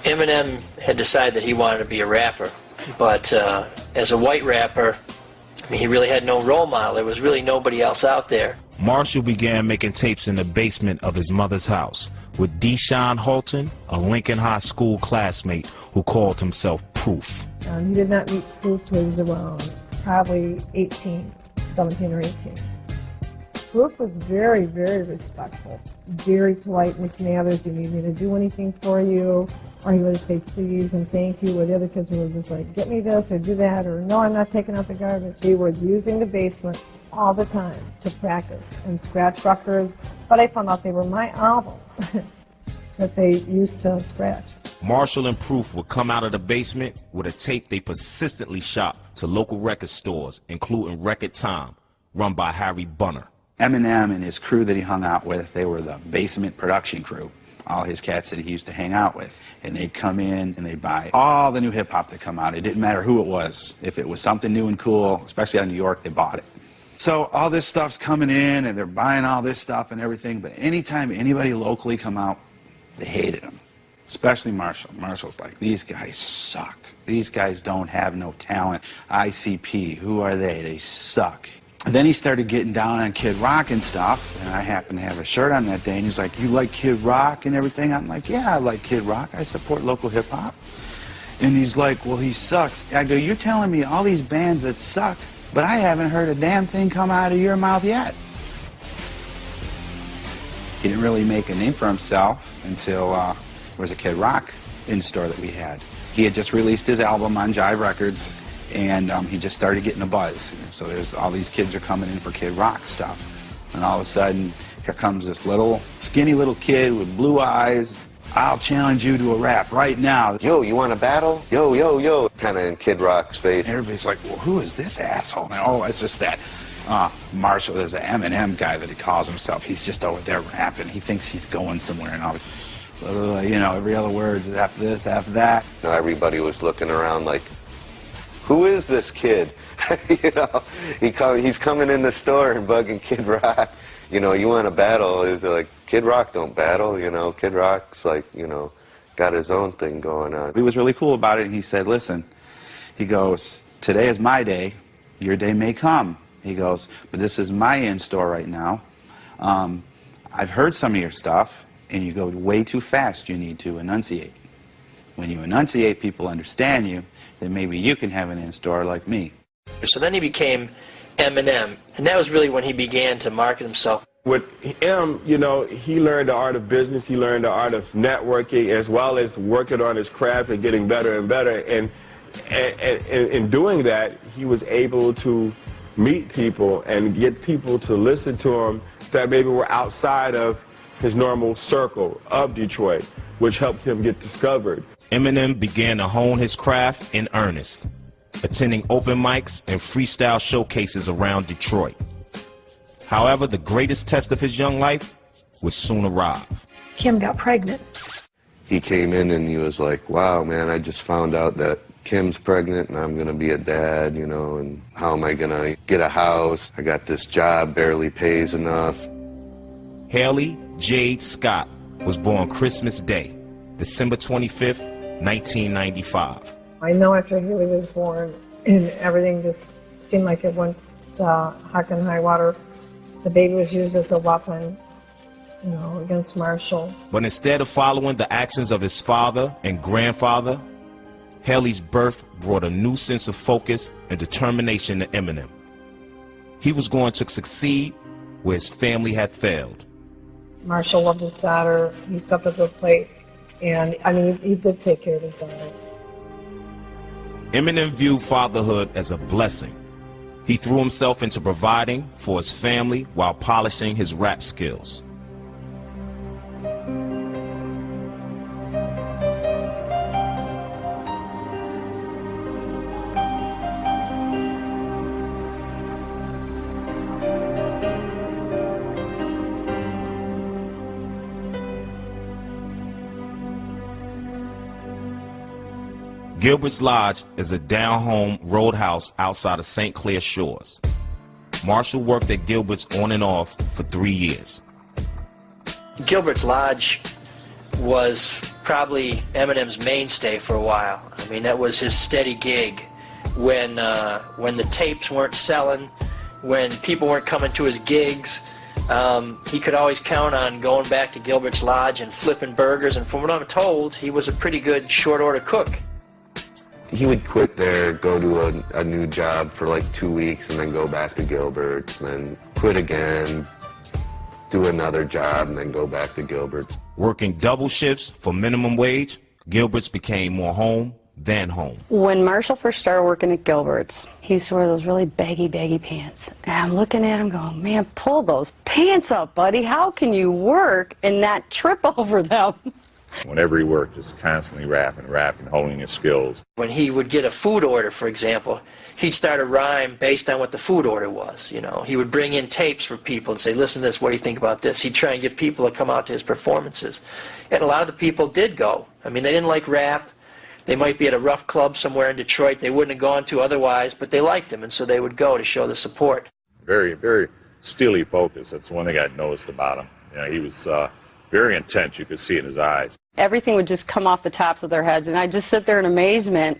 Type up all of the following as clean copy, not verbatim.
Eminem had decided that he wanted to be a rapper, but as a white rapper, I mean, he really had no role model. There was really nobody else out there. Marshall began making tapes in the basement of his mother's house with Deshaun Halton, a Lincoln High School classmate who called himself Proof. He did not meet Proof till he was around probably 17 or 18. Proof was very, very respectful, very polite, Miss Mathers, do you need me to do anything for you? Or he would say please and thank you, where the other kids were just like, get me this or do that, or no, I'm not taking out the garbage. He was using the basement all the time to practice and scratch records, but I found out they were my albums that they used to scratch. Marshall and Proof would come out of the basement with a tape they persistently shot to local record stores, including Record Time, run by Harry Bunner. Eminem and his crew that he hung out with, they were the basement production crew. All his cats that he used to hang out with. And they'd come in and they'd buy all the new hip-hop that come out. It didn't matter who it was. If it was something new and cool, especially out of New York, they bought it. So all this stuff's coming in and they're buying all this stuff and everything, but anytime anybody locally come out, they hated him. Especially Marshall. Marshall's like, these guys suck. These guys don't have no talent. ICP, who are they? They suck. And then he started getting down on Kid Rock and stuff, and I happened to have a shirt on that day, and he's like, you like Kid Rock and everything? I'm like, yeah, I like Kid Rock. I support local hip-hop. And he's like, well, he sucks. I go, you're telling me all these bands that suck, but I haven't heard a damn thing come out of your mouth yet. He didn't really make a name for himself until there was a Kid Rock in-store that we had. He had just released his album on Jive Records, and he just started getting a buzz. So there's all these kids are coming in for Kid Rock stuff. And all of a sudden, here comes this little, skinny little kid with blue eyes. I'll challenge you to a rap right now. Yo, you want to battle? Yo, yo, yo. Kind of in Kid Rock's face. Everybody's like, well, who is this asshole? And, oh, it's just that Marshall, there's an EMINEM guy that he calls himself. He's just over there rapping. He thinks he's going somewhere and all this. You know, every other word is after this, after that. Now everybody was looking around like, who is this kid? You know, he's coming in the store and bugging Kid Rock. You know, you want to battle? They're like, Kid Rock don't battle. You know, Kid Rock's like, you know, got his own thing going on. He was really cool about it, and he said, listen, he goes, today is my day. Your day may come. He goes, but this is my in-store right now. I've heard some of your stuff, and you go way too fast. You need to enunciate. When you enunciate, people understand you, then maybe you can have an in-store like me. So then he became Eminem, and that was really when he began to market himself. With him, you know, he learned the art of business, he learned the art of networking, as well as working on his craft and getting better and better. And in doing that, he was able to meet people and get people to listen to him that maybe were outside of his normal circle of Detroit, which helped him get discovered. Eminem began to hone his craft in earnest, attending open mics and freestyle showcases around Detroit. However, the greatest test of his young life would soon arrive. Kim got pregnant. He came in and he was like, wow, man, I just found out that Kim's pregnant and I'm going to be a dad, you know, and how am I going to get a house? I got this job, barely pays enough. Haley Jade Scott was born Christmas Day, December 25th, 1995. I know after Haley was born and everything just seemed like it went heck and high water, the baby was used as a weapon, you know, against Marshall. But instead of following the actions of his father and grandfather, Haley's birth brought a new sense of focus and determination to Eminem. He was going to succeed where his family had failed. Marshall loved his daughter. He stepped up to the plate, and I mean, he did take care of his daughter. Eminem viewed fatherhood as a blessing. He threw himself into providing for his family while polishing his rap skills. Gilbert's Lodge is a down-home roadhouse outside of St. Clair Shores. Marshall worked at Gilbert's on and off for 3 years. Gilbert's Lodge was probably Eminem's mainstay for a while. I mean, that was his steady gig. When the tapes weren't selling, when people weren't coming to his gigs, he could always count on going back to Gilbert's Lodge and flipping burgers, and from what I'm told, he was a pretty good short-order cook. He would quit there, go to a new job for like 2 weeks, and then go back to Gilbert's, and then quit again, do another job, and then go back to Gilbert's. Working double shifts for minimum wage, Gilbert's became more home than home. When Marshall first started working at Gilbert's, he used to wear those really baggy pants. And I'm looking at him going, man, pull those pants up, buddy. How can you work and not trip over them? Whenever he worked, just constantly rapping, honing his skills. When he would get a food order, for example, he'd start a rhyme based on what the food order was. You know, he would bring in tapes for people and say, listen to this, what do you think about this? He'd try and get people to come out to his performances. And a lot of the people did go. I mean, they didn't like rap. They might be at a rough club somewhere in Detroit they wouldn't have gone to otherwise, but they liked him, and so they would go to show the support. Very, very steely focused. That's one thing I noticed about him. You know, he was very intense. You could see it in his eyes. Everything would just come off the tops of their heads, and I'd just sit there in amazement.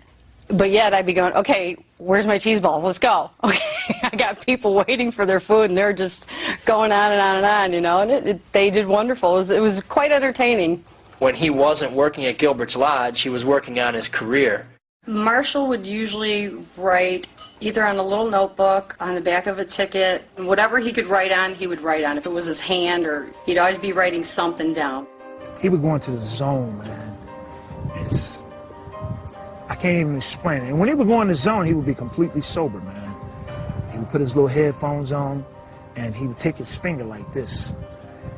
But yet I'd be going, okay, where's my cheese ball? Let's go. Okay, I got people waiting for their food, and they're just going on and on and on, you know, and they did wonderful. It was quite entertaining. When he wasn't working at Gilbert's Lodge, he was working on his career. Marshall would usually write either on a little notebook, on the back of a ticket, whatever he could write on, he would write on. If it was his hand, or he'd always be writing something down. He would go into the zone, man. I can't even explain it. And when he would go in the zone, he would be completely sober, man. He would put his little headphones on, and he would take his finger like this,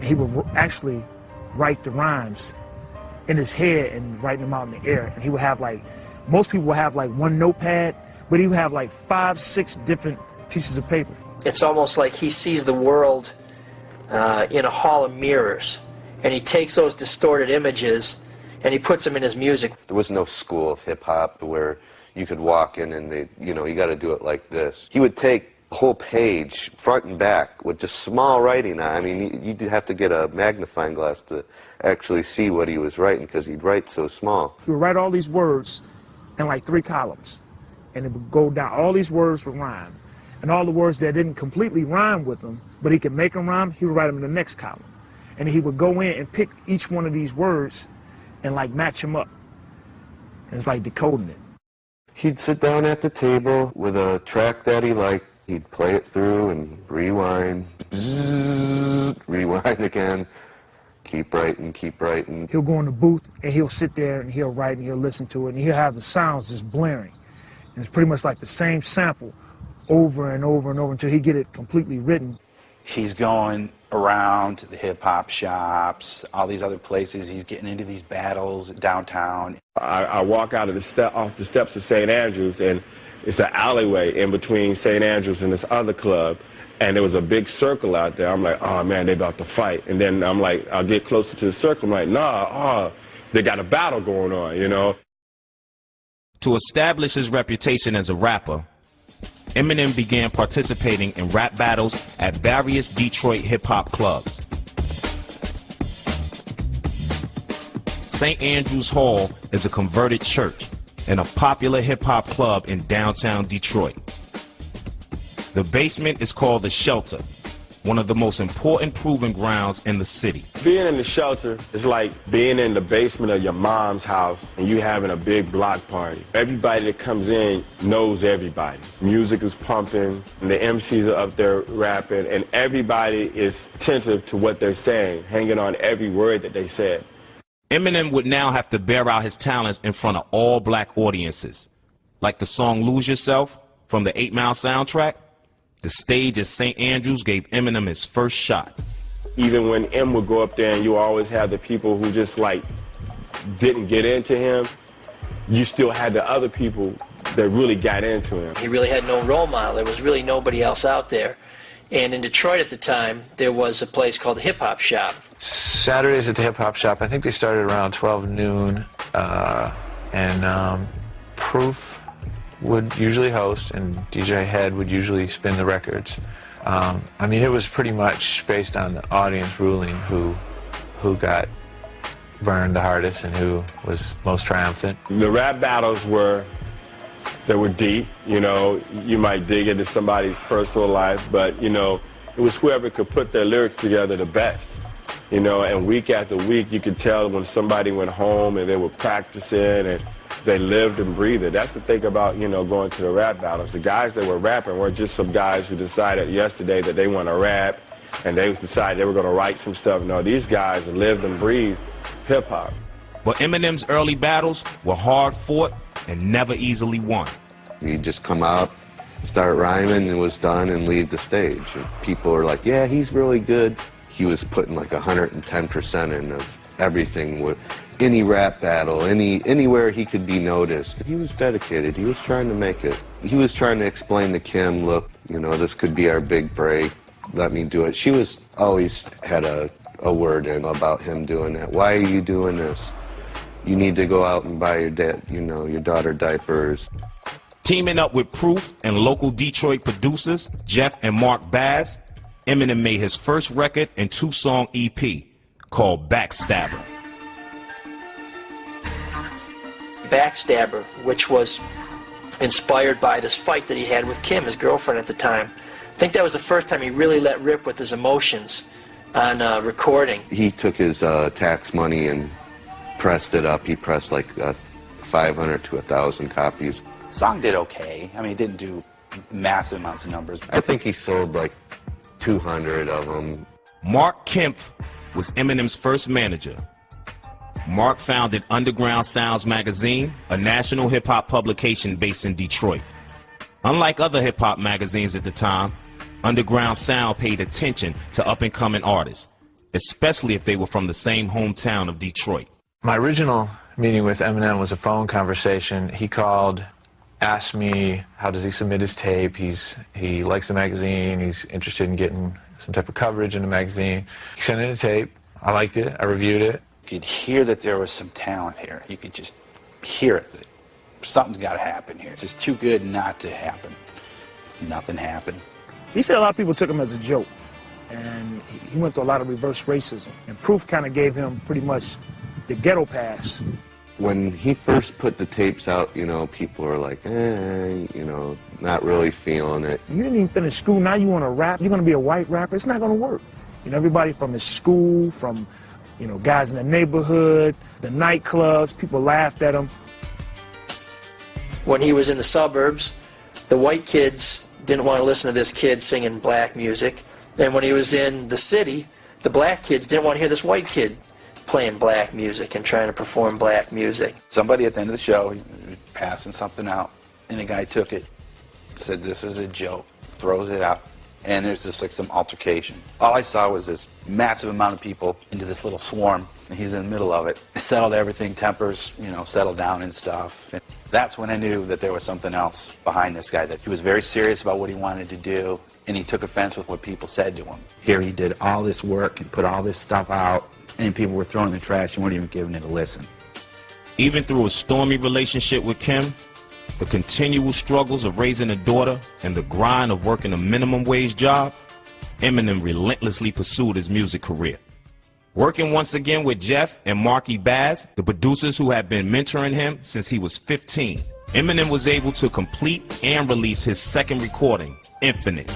and he would actually write the rhymes in his head and write them out in the air. And he would have, like, most people would have like one notepad, but he would have like 5, 6 different pieces of paper. It's almost like he sees the world in a hall of mirrors, and he takes those distorted images and he puts them in his music. There was no school of hip-hop where you could walk in and they, you know, you got to do it like this. He would take a whole page, front and back, with just small writing on. I mean, you'd have to get a magnifying glass to actually see what he was writing, because he'd write so small. He would write all these words in like 3 columns, and it would go down. All these words would rhyme, and all the words that didn't completely rhyme with them, but he could make them rhyme, he would write them in the next column. And he would go in and pick each one of these words and like match them up. And it's like decoding it. He'd sit down at the table with a track that he liked. He'd play it through and rewind, rewind again, keep writing, keep writing. He'll go in the booth and he'll sit there and he'll write and he'll listen to it, and he'll have the sounds just blaring. And it's pretty much like the same sample over and over and over until he get it completely written. He's going around the hip-hop shops, all these other places. He's getting into these battles downtown. I walk out of off the steps of St. Andrews, and it's an alleyway in between St. Andrews and this other club, and there was a big circle out there. I'm like, oh man, they about to fight. And then I'm like, I'll get closer to the circle. I'm like, nah, they got a battle going on, you know. To establish his reputation as a rapper, Eminem began participating in rap battles at various Detroit hip-hop clubs. St. Andrews Hall is a converted church and a popular hip-hop club in downtown Detroit. The basement is called The Shelter, one of the most important proving grounds in the city. Being in the Shelter is like being in the basement of your mom's house and you having a big block party. Everybody that comes in knows everybody. Music is pumping, and the MCs are up there rapping, and everybody is attentive to what they're saying, hanging on every word that they said. Eminem would now have to bear out his talents in front of all black audiences. Like the song Lose Yourself from the 8 Mile soundtrack, the stage at St. Andrews gave Eminem his first shot. Even when M would go up there and you always have the people who just like didn't get into him, you still had the other people that really got into him. He really had no role model. There was really nobody else out there. And in Detroit at the time, there was a place called the Hip Hop Shop. Saturdays at the Hip Hop Shop, I think they started around 12 noon, and Proof would usually host, and DJ Head would usually spin the records. I mean, it was pretty much based on the audience ruling who got burned the hardest and who was most triumphant. The rap battles were deep. You know, you might dig into somebody's personal life, but, you know, it was whoever could put their lyrics together the best. You know, and week after week, you could tell when somebody went home and they were practicing and they lived and breathed it. That's the thing about, you know, going to the rap battles. The guys that were rapping weren't just some guys who decided yesterday that they want to rap and they decided they were going to write some stuff. No, these guys lived and breathed hip-hop. But Eminem's early battles were hard fought and never easily won. He'd just come out, start rhyming, and was done, and leave the stage. And people were like, yeah, he's really good. He was putting like 110% in of everything, with any rap battle, anywhere he could be noticed. He was dedicated. He was trying to make it. He was trying to explain to Kim, look, you know, this could be our big break. Let me do it. She was always had a word in about him doing that. Why are you doing this? You need to go out and buy your daughter diapers. Teaming up with Proof and local Detroit producers, Jeff and Mark Baz, Eminem made his first record and 2-song EP called Backstabber. Backstabber, which was inspired by this fight that he had with Kim, his girlfriend at the time. I think that was the first time he really let rip with his emotions on recording. He took his tax money and pressed it up. He pressed like 500 to 1,000 copies. The song did okay. I mean, it didn't do massive amounts of numbers. I think he sold like 200 of them. Mark Kemp was Eminem's first manager. Mark founded Underground Sounds magazine, a national hip-hop publication based in Detroit. Unlike other hip-hop magazines at the time, Underground Sound paid attention to up-and-coming artists, especially if they were from the same hometown of Detroit. My original meeting with Eminem was a phone conversation. He called, asked me how does he submit his tape. He likes the magazine. He's interested in getting some type of coverage in the magazine. He sent in a tape. I liked it. I reviewed it. You could hear that there was some talent here. You could just hear it. Something's got to happen here. It's just too good not to happen. Nothing happened. He said a lot of people took him as a joke, and he went through a lot of reverse racism. And Proof kind of gave him pretty much the ghetto pass. When he first put the tapes out, you know, people were like, you know, not really feeling it. You didn't even finish school, now you want to rap, you're going to be a white rapper, it's not going to work. You know, everybody from his school, from, you know, guys in the neighborhood, the nightclubs, people laughed at him. When he was in the suburbs, the white kids didn't want to listen to this kid singing black music. And when he was in the city, the black kids didn't want to hear this white kid playing black music and trying to perform black music. Somebody at the end of the show, he was passing something out, and a guy took it, said this is a joke, throws it out, and there's just like some altercation. All I saw was this massive amount of people into this little swarm, and he's in the middle of it. It settled everything, tempers, you know, settled down and stuff. And that's when I knew that there was something else behind this guy, that he was very serious about what he wanted to do, and he took offense with what people said to him. Here he did all this work and put all this stuff out, and people were throwing the trash and weren't even giving it a listen. Even through a stormy relationship with Kim, the continual struggles of raising a daughter, and the grind of working a minimum wage job, Eminem relentlessly pursued his music career. Working once again with Jeff and Marky Baz, the producers who had been mentoring him since he was 15, Eminem was able to complete and release his second recording, Infinite.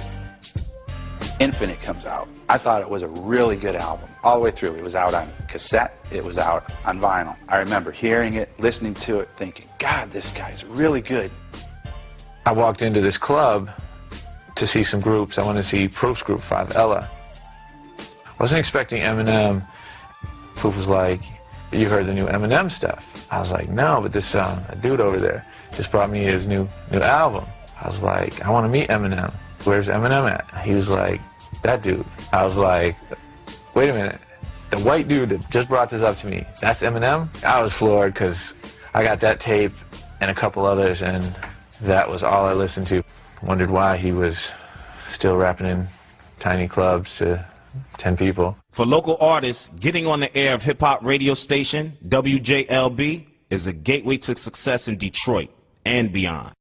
Infinite comes out. I thought it was a really good album, all the way through. It was out on cassette, it was out on vinyl. I remember hearing it, listening to it, thinking, God, this guy's really good. I walked into this club to see some groups. I wanted to see Proof's group, 5 Ella. I wasn't expecting Eminem. Proof was like, you heard the new Eminem stuff? I was like, no, but this a dude over there just brought me his new album. I was like, I want to meet Eminem. Where's Eminem at? He was like, that dude. I was like, wait a minute. The white dude that just brought this up to me, that's Eminem? I was floored because I got that tape and a couple others, and that was all I listened to. Wondered why he was still rapping in tiny clubs to 10 people. For local artists, getting on the air of hip-hop radio station WJLB is a gateway to success in Detroit and beyond.